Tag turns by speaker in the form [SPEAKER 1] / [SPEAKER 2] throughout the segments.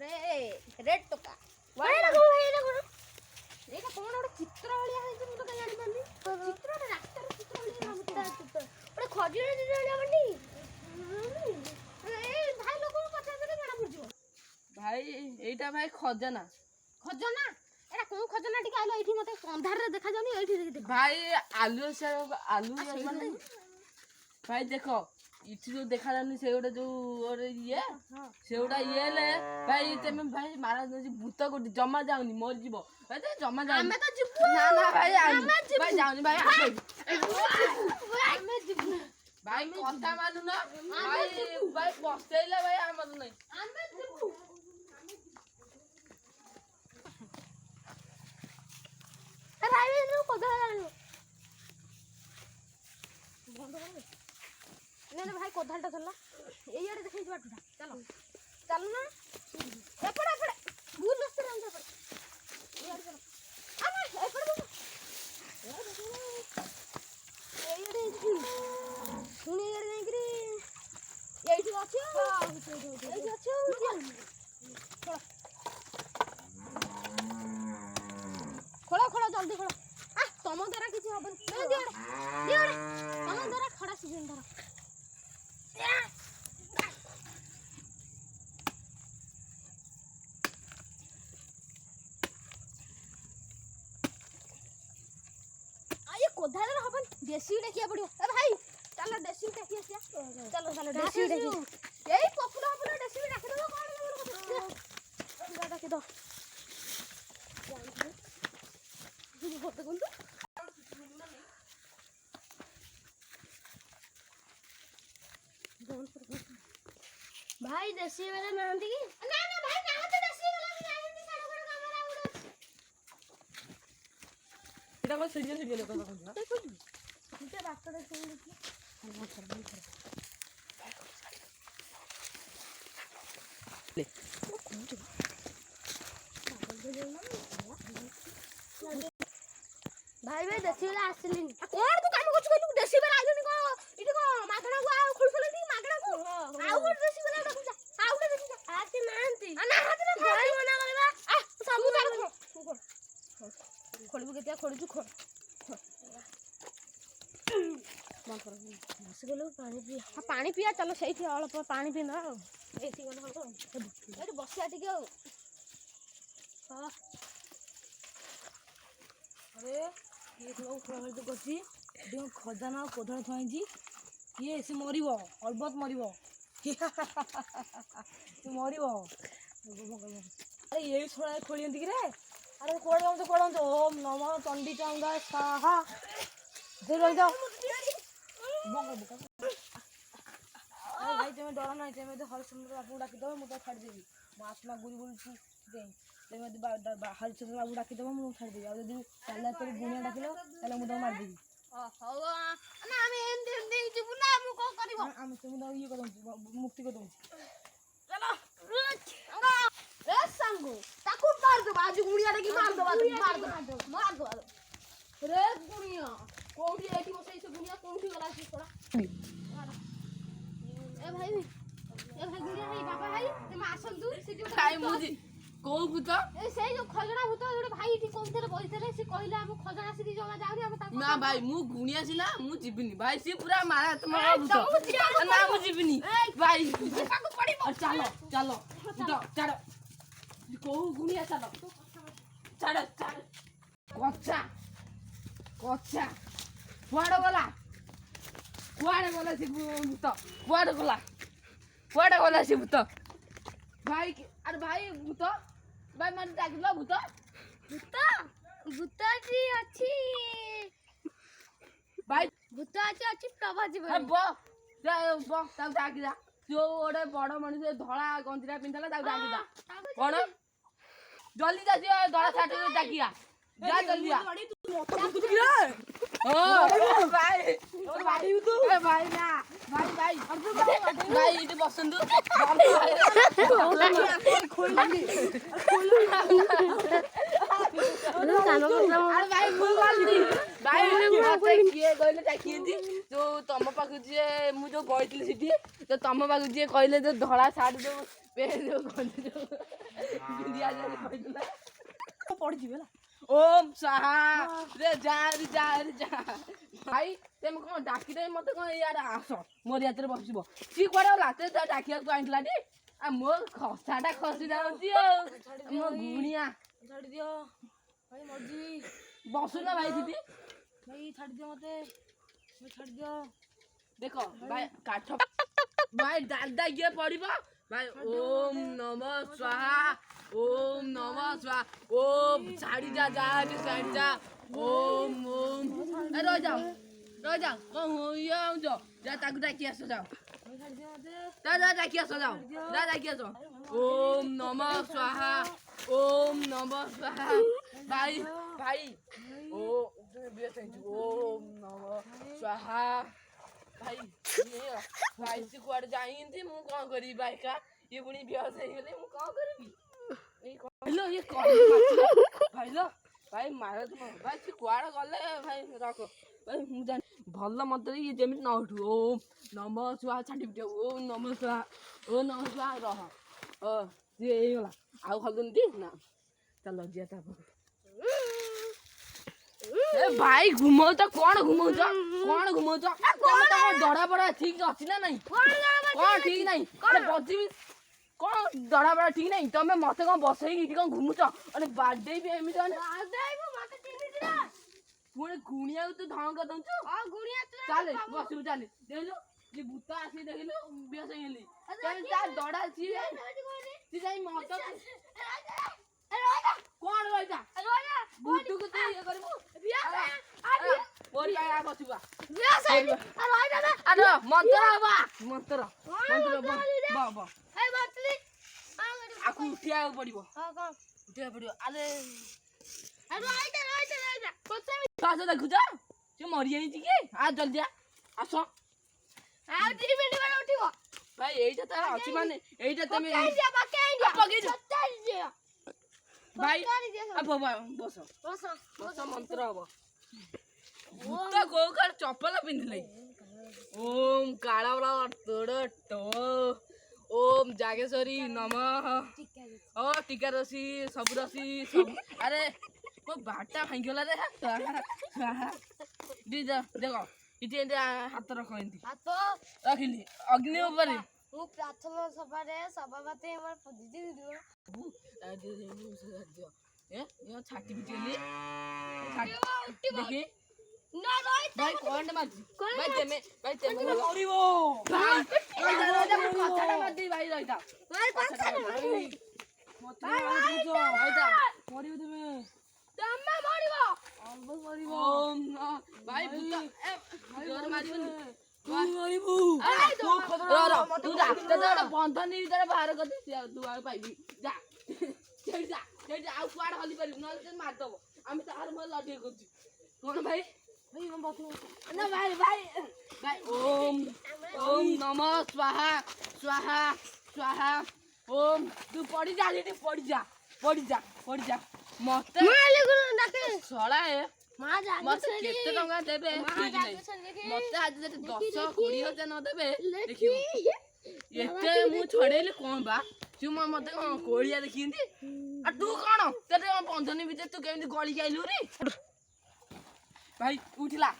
[SPEAKER 1] अरे रेड टोका
[SPEAKER 2] एटा को भाई एटा को
[SPEAKER 1] एटा कोन ओडे चित्र वालिया है तुम तो का जानि पानी चित्र रे रास्ता रे चित्र वालिया हमता चित्र ओडे खजूर चित्र वालिया बंडी ए भाई लोग को पता करे बड़ा बुझो
[SPEAKER 3] भाई एटा भाई खजाना
[SPEAKER 1] एटा कोन खजना टिक आइलो एठी मते अंधार रे देखा जानी एठी देख
[SPEAKER 3] भाई आलू से आलू माने भाई देखो इठी जो देखा जानी से गोटे जो और ये से गोटा ये ले भाई तमे भाई मारा भूत को जमा जाउनी मर जीवो भाई तो जमा जाउनी
[SPEAKER 1] हमें तो जिबू
[SPEAKER 3] ना ना भाई भाई जाउनी भाई
[SPEAKER 1] हमें जिबू
[SPEAKER 3] भाई कथा मानु ना भाई भाई बसैला भाई हमर नहीं
[SPEAKER 1] हमें जिबू अरे भाई नु कोदा ने भाई कोदालटा चलला ए याडे देखै छी बाटुटा चलो चल ना एपड़ एपड़ भूल नस्ते रंग एपड़ ए याडे चलो आ ना एपड़ दो ए याडे सुनी याडे नहीं करी एठी अछि एठी अछि खोला खोला जल्दी खोला आ तम द्वारा किछि हबन दे दे तम द्वारा खड़ा सीजन धरा कोधारे हबन देसी देखिया पड़ियो ए भाई चल देसी देखिया चलो चलो देसी देखिया एई पपुला पपुला देसी रख दो कोन ले डाके दो जी होते कोन भाई देसी वाला नांदी की ना ना भाई ना तो देसी वाला भी नांदी सारा घर कैमरा उड़ो
[SPEAKER 3] एटा को सीढ़ी लोग का
[SPEAKER 1] देखो नीचे रास्ता देख देखिए
[SPEAKER 3] ले
[SPEAKER 1] भाई भाई देसी वाला आसलिन कोन तू काम करछ कहलु देसी वाला आइलनि को इटी को मागणा को आ खोल खोलनि मागणा को आउ को देसी वाला डाकु जा आउ को देखि जा आती नांती ना हाथ रे भाई मना करबा आ सब तार खोलबु केतिया खोलु खोल मन कर बस गेलो पानी पी हां पानी पिया चलो सेठी अल्प पानी पी ना एठी गन हो एठी बसिया टिके हां
[SPEAKER 2] अरे ये लोग प्रभावित करछि देह खजाना कोधळ थाइजी ये से मरिबो अलबत मरिबो से मरिबो अरे ये छोड़ा खोलियंती कि रे अरे कोडम तो ओम नमः चंडी चांगा स्वाहा दे रह जाओ बंग बंग अरे भाई तुम्हें डर नहीं तुम्हें तो हरिश्चंद्र बाबू डाकी दो मु तो छाड़ देबी मो आत्मा गुरी बोलछी दे तुम्हें हरिश्चंद्र बाबू डाकी दो मु छाड़ देबी आ यदि ताला तोर गुनिया डाकिलो ताले मु तो मार देबी
[SPEAKER 1] हो ना हम एंदे जिबु ना हम को करबो
[SPEAKER 2] हम तुम ये कर मुक्ति कर दूं
[SPEAKER 1] चलो ए संगो ताकू मार दो बाजू गुनिया डाकी मार दो रे गुनिया कोठी एठी बसै से गुनिया कोठी गला से थोड़ा ए भाई गुनिया भाई बाबा भाई तुम आसन दू से जो
[SPEAKER 3] भाई मुजी को भूत
[SPEAKER 1] ए से जो खजना भूत जोडे भाई एठी कोनथरे बइथले से कहले हम खजना सिटी जमा जाउनी हम ता
[SPEAKER 3] ना भाई मु गुनिया छिला मु जिबिनी भाई सी पूरा मारा तुम्हारा भूत ना मु जिबिनी भाई
[SPEAKER 1] ताकू पड़िबो
[SPEAKER 3] चलो चलो उठो चलो को गुनिया चलो चलो चलो कोचा कुआडे गला से भूत कुआडे गला से भूत भाई अरे भाई भूत भाई मन डाकिलो भूत
[SPEAKER 1] भूतजी अछि
[SPEAKER 3] भाई
[SPEAKER 1] भूतजी अछि प्रभा जीवन
[SPEAKER 3] अरे बो तब डाकिदा जो ओडे बड़ मनुष्य धळा गंजिरा पिंधला तब डाकिदा कोन जल्दी जा जो धळा छाटे डाकिया जा जल्दी आ ओ भाई भाई ना भाई भाई इटे बसंतु भाई किए कहले डाकिएंती जो तम पाखु जे मु जो गइतली सिटी तो तम पाखु जे कहले जो धळा छाड़ दो पे जो गंजी ବିନ୍ଦିଆ ଯାଇ କହିଦେଲା
[SPEAKER 2] ପଡ଼ିଯିବେ ହେଲା।
[SPEAKER 3] ଓମ୍ ସାହା ରେ ଯା ଭାଇ ତେମେ କଣ ଡାକିଦେଇ ମତେ କଣ ଇଆଡେ ଆସ ମୋର ହାତରେ ବସିବ ସିଏ କୁଆଡେ ଗଲା ତେ ଡାକିବାକୁ ଆଣିଥିଲା ଟି ଆଉ ମୋ ଖସାଟା ଖସି ଯାଉଛି ଆଉ ମୋ ଗୁଣିଆ
[SPEAKER 2] ଛାଡ଼ି ଦିଅ ଭାଇ ମର୍ଜି
[SPEAKER 3] ବସୁନ ଭାଇ ଦିଦି
[SPEAKER 2] ଭାଇ ଛାଡ଼ି ଦିଅ ମତେ ଭାଇ ଛାଡ଼ି ଦିଅ
[SPEAKER 3] ଦେଖ ଭାଇ କାଠ ଭାଇ ଡାଲଡା ଇଏ ପଡିବ ଭାଇ ଓମ୍ ନମ ସ୍ୱାହା ଓମ୍ ନମ ସ୍ୱାହା ଓମ୍ ଛାଡ଼ି ଯା ଛାଡ଼ି ଯା ଓମ୍ ଓମ୍ ରହିଯାଅ କଣ ଇଏ ହଉଛ ଯା ତାକୁ ଡାକି ଆସ ଯାଅ
[SPEAKER 2] ଭାଇ ଛାଡ଼ି ଦିଅ ମତେ
[SPEAKER 3] ଯା ଡାକି ଆସ ଯାଅ ଯା ଡାକି ଆସ ଓମ୍ ନମ ସ୍ୱାହା ଓମ୍ ନମ ସ୍ୱାହା ଭାଇ ଓ ଓମ୍ ନମ ସ୍ୱାହା ଭାଇ ଭାଇ ସେ କୁଆଡେ ଯାଇନ୍ତି ମୁଁ କଣ କରିବି ଭାଇ କା ଇଏ ପୁଣି ବେହୋସ ହେଇଗଲେ ମୁଁ କଣ କରିବି ଭାଇଲୋ ଇଏ ଭାଇଲୋ ଭାଇ ମାର ଭାଇ ସେ କୁଆଡେ ଗଲେ ଭାଇ ରଖ ଭାଇ ମୁଁ ଜାଣି ଭଲ ମତରେ ଇଏ ଯେମିତି ନ ଉଠୁ ଓମ୍ ନମ ସ୍ୱାହା ଛାଡି ଦିଅ ଓମ୍ ନମ ସ୍ୱାହା ଓମ୍ ନମ ସ୍ୱାହା ରହ ସିଏ ହେଇଗଲା ଆଉ ହଲୁନି ନା ଚାଲ ଯିବା ତାପରେ ଏ ଭାଇ ଘୁମଉଛ କଣ ଘୁମଉଛ ଦଡା ବଡା ଠିକ ଅଛି ନା ନାଇଁ କଣ ଠିକ ନାହିଁ ବସିବି କଣ ଦଡା ବଡା ଠିକ ନାହିଁ ତମେ ମତେ କଣ ବସେଇକି ଏଠି କଣ ଘୁମୁଛ ବାଡେଇବି ଏମିତି ପୁଣି ଗୁଣିଆକୁ ତୁ ଧମକ ଦଉଛୁ ଚାଲେ ବସିବୁ ଚାଲେ ଦେଖିଲୁ ଯେ ଭୂତ ଆସିକି ଦେଖିଲୁ ବେହୋସ ହେଇଗଲି ତା ଦଡା ସିଏ ଯାଇ ମତ କଣ ରହିଥା ଭୂତକୁ ତୁ ଇଏ କରିବୁ ବସିବା ମନ୍ତ୍ର ଆକୁ ଉଠିବାକୁ ପଡିବ ଆରେ ଦେଖୁଛ ସେ ମରିଯାଇଛି କି ଜଲ୍ଦି ଆସ ଭାଇ ଏଇଟା ତାର ଅଛି ମାନେ ଏଇଟା ତମେ ଭାଇ ବସ ମନ୍ତ୍ର ହବ ଭୂତ କୋଉ କାଳ ଚପଲ ପିନ୍ଧିଲେ ଓମ୍ କାଳ ତୋଡ଼ ଟୋ ଓମ୍ ଜାଗେଶ୍ୱରୀ ନମଃ ଓ ଟିକା ରସି ସବୁ ରସି ସବୁ ଆରେ ମୋ ବାଟା ଭାଙ୍ଗିଗଲା ରେ ଦେଖ ଏଠି ଏମିତି ହାତ ରଖ ଏମିତି ରଖିଲି ଅଗ୍ନି ଉପରେ
[SPEAKER 1] ମୁଁ ପ୍ରାର୍ଥନା ସଭାରେ ସଭାପତି ଆମର
[SPEAKER 3] ଛାଟି ପିଟିଗଲି ଦେଖି ଭାଇ କଣ ମାରୁଛି ଭାଇ ତେମେ
[SPEAKER 2] ମରିବ
[SPEAKER 3] କଥାଟା ମାରିଦେଇ ଭାଇ ରହିଥା
[SPEAKER 2] ମରିବ
[SPEAKER 3] ଭାଇ ବନ୍ଧନୀ ଭିତରେ ବାହାର କରିଦେଇଛି ଆଉ ତୁ ଆଉ ପାଇବି ଯା ଆଉ କୁଆଡେ ହଲି ପାରିବୁ ନହେଲେ ମାରିଦବ ଆମେ ତାହାର ମୋର ଲଢେଇ କରୁଛୁ କଣ ଭାଇ ନା ଭାଇ ଓମ୍ ନମ ସ୍ୱାହା ଓମ୍ ତୁ ପଡିଯା ସେଠି ପଡିଯା ମତେ ଶଳା ମତେ କେତେ ଟଙ୍କା ଦେବେ ମତେ ଆଜି ଯଦି 10-20 ନ ଦେବେ ଦେଖିବୁ ଏତେ ମୁଁ ଛଡେଇଲି କଣ ବା ତୁ ମତେ କଣ କୋଳିଆ ଦେଖିନ୍ତି ଆଉ ତୁ କଣ ତତେ କଣ ବନ୍ଧନୀ ଭିତରେ ତୁ କେମିତି ଗଳିକି ଆଇଲୁ ରେ ଭାଇ ଉଠିଲା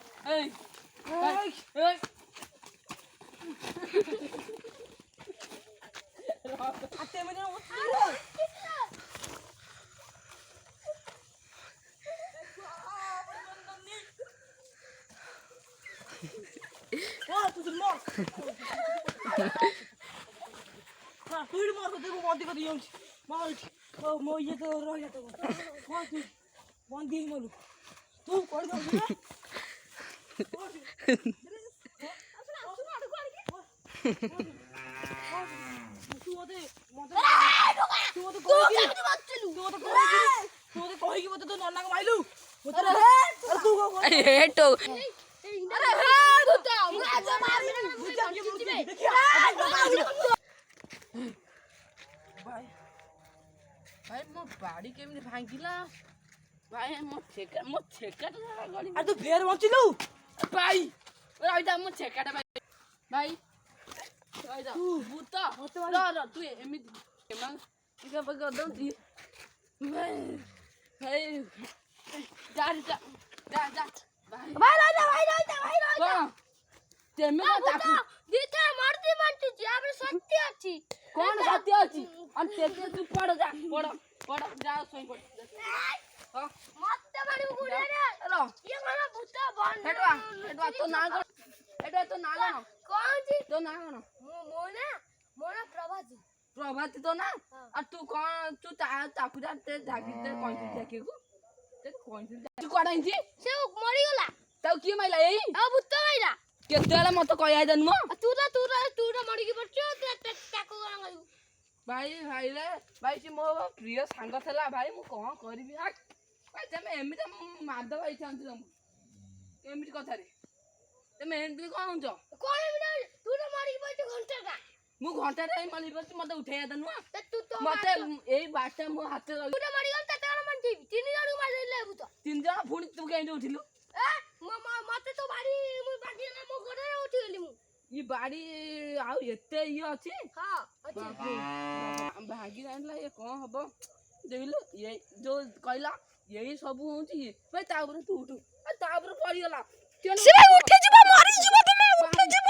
[SPEAKER 2] ମୋ ଇଏ ତ ରହିଲା ତ ବନ୍ଦି ହେଇ ମରୁ ତୁ କଣ କହିକି ମତେ ତୋ ନନାକୁ ମାଇଲୁ
[SPEAKER 3] ଭାଇ ମୋ ବାଡି କେମିତି ଭାଙ୍ଗିଲା ଭାଇ ମୋ ଛେକାଟା ଗଳି
[SPEAKER 2] ତୁ ଫେର ବଞ୍ଚିଲୁ
[SPEAKER 3] ଭାଇ ରହିଥା ମୋ ଛେକାଟା ଭାଇ ରହିଥା ଭୂତ ତୁ ଏମିତି ଟିକେ ପକେଇ ଦଉଛି ଭାଇ ଯା ଯା ଯା ଯା
[SPEAKER 1] ଭାଇ ରହିଯା
[SPEAKER 3] କଣ ତେମେ ତାକୁ
[SPEAKER 1] ଦିଟା ମର୍ଦି ମାଣ୍ଟୁଛି ଆମର ସତ୍ୟ ଅଛି
[SPEAKER 3] କଣ ସତ୍ୟ ଅଛି ଆଉ ତେତେ ତୁ ପଡ ଯା ପଡ ଯା ଶୋଇ ପଡ ହଁ
[SPEAKER 1] ମତେ ମାରିବୁ ଗୁଡିଆରେ
[SPEAKER 3] ର
[SPEAKER 1] ଇଏ କଣ ଭୂତ ବନ୍ଦ
[SPEAKER 3] ଏଟା ତୋ ନାଁ କଣ ଏଟା ତୋ ନାଁ କଣ
[SPEAKER 1] କଣଛି
[SPEAKER 3] ତୋ ନାଁ କଣ
[SPEAKER 1] ମୋ ନା ପ୍ରଭାତୀ
[SPEAKER 3] ପ୍ରଭାତୀ ତୋ ନାଁ ଆଉ ତୁ କଣ ତୁ ତାକୁ ଜାଣିତେ ଜାଗିତେ କହିଥିଲି ଦେଖିବାକୁ ତୁ କୁଆଡେ ଆଇଛି
[SPEAKER 1] ସେ ମରିଗଲା
[SPEAKER 3] ତାକୁ କିଏ ମାଇଲା ଏଇ
[SPEAKER 1] ଆଉ ଭୂତ ମାଇଲା
[SPEAKER 3] କେତେବେଳେ ମତେ କହିଆ ଦେନୁ ମ
[SPEAKER 1] ତୁ ମରିକି ପଡଛୁ ତାକୁ କଣ କହିବୁ
[SPEAKER 3] ଭାଇ ସେ ମୋ ପ୍ରିୟ ସାଙ୍ଗ ଥିଲା ଭାଇ ମୁଁ କଣ କରିବି ଭାଇ ତମେ ଏମିତି ମାଧବ ହେଇଥାନ୍ତି ତମକୁ ଏମିତି କଥାରେ ତମେ ଏମିତି କଣ ହଉଛ
[SPEAKER 1] କଣ ଏମିତି ତୁ ତ ମରିକି ପଡଛୁ ଘଣ୍ଟାଟା
[SPEAKER 3] ମୁଁ ଘଣ୍ଟାରେ ମରି ପଡୁଛି ମତେ ଉଠେଇବା ଦେନୁ
[SPEAKER 1] ତୁ
[SPEAKER 3] ମତେ ଏଇ ବାଟଟା ମୋ ହାତରେ
[SPEAKER 1] ତୁ ତ ମରିଗଲ ତତେ କଣ ମଞ୍ଚିବି 3 ଜଣକୁ ମାରିଦେଲେ ଭୂତ
[SPEAKER 3] 3 ଜଣ ପୁଣି ତୁ କେମିତି ଉଠିଲୁ
[SPEAKER 1] ମତେ ତ ବାଡି ମୁଁ ବାଡି ନା ମୋ ଗୋଡରେ ଉଠିଗଲି ମୁଁ
[SPEAKER 3] ଇ ବାଡି ଆଉ ଏତେ ଇଏ ଅଛି
[SPEAKER 1] ହଁ ଅଛି
[SPEAKER 3] ଭାଗି ଜାଣିଲା ଇଏ କଣ ହବ ଦେଖିଲୁ ଏଇ ଯୋଉ କହିଲା ଏଇ ସବୁ ହଉଛି ଇଏ ଭାଇ ତା ଉପରେ ତୁ ଉଠୁ ତା ଉପରେ ପଡିଗଲା
[SPEAKER 2] ସେ ଭାଇ ଉଠିଯିବ ମରିଯିବ ତମେ ଉଠିଯିବ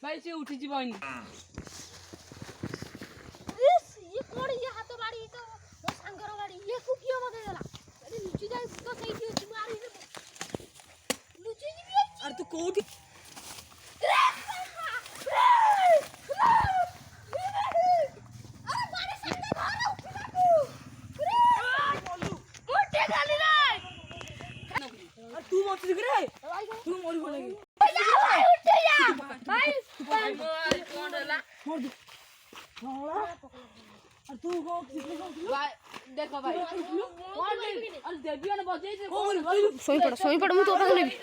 [SPEAKER 3] ଭାଇ ସେ ଉଠି ଯିବନି
[SPEAKER 1] ଇଏ କୋଡ ଇଏ ହାତ ବାଡି ତ ମୋ ସାଙ୍ଗର ବାଡି ଇଏ କୁ କିଏ ମତେ ଦେଲା ଏଠି ଲୁଚି ଯାଇ ଭୂତ ସେଇଠି ଅଛି ମାରି ଲୁଚି ଯିବି
[SPEAKER 2] ଆରେ ତୁ କୋଉଠି ତୁ ବଞ୍ଚିଛୁ କି ରେ ତୁ ମରିବ ଲାଗି
[SPEAKER 3] କଣ ହେଲା
[SPEAKER 2] ତୁ କଣ
[SPEAKER 3] ଦେଖ ଭାଇ ଦେବୀ ମାନେ ବଜେଇছে
[SPEAKER 1] ଶୋଇପଡ ମୁଁ ତୋ ପାଖକୁ ନେବି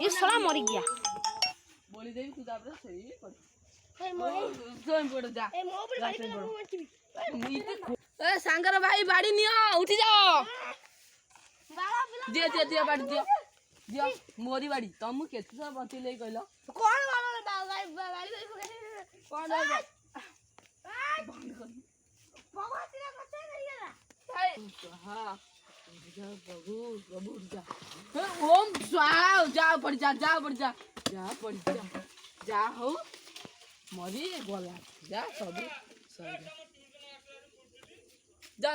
[SPEAKER 1] ଏ ଶଳା ମରି ଗିয়া
[SPEAKER 3] बोली देवी तू तापर सही पड़
[SPEAKER 1] ए मो
[SPEAKER 3] सोई पड़ जा
[SPEAKER 1] ए मो पर बाड़ी पे मैं मरती
[SPEAKER 3] ए सांगर भाई बाड़ी नियो उठी जाओ
[SPEAKER 1] बाड़ा पिला
[SPEAKER 3] दियो बाड़ी दियो मोरी बाड़ी तुम केते सब बंची ले कहलो
[SPEAKER 1] कौन बाड़ा बाड़ी
[SPEAKER 3] कौन है बंद कर
[SPEAKER 1] भगवती ने कच्चे कर गया
[SPEAKER 3] हां प्रभु प्रभु जा ओम स्वाहा जा पड़ जा जा हो मरी गला जा सब जा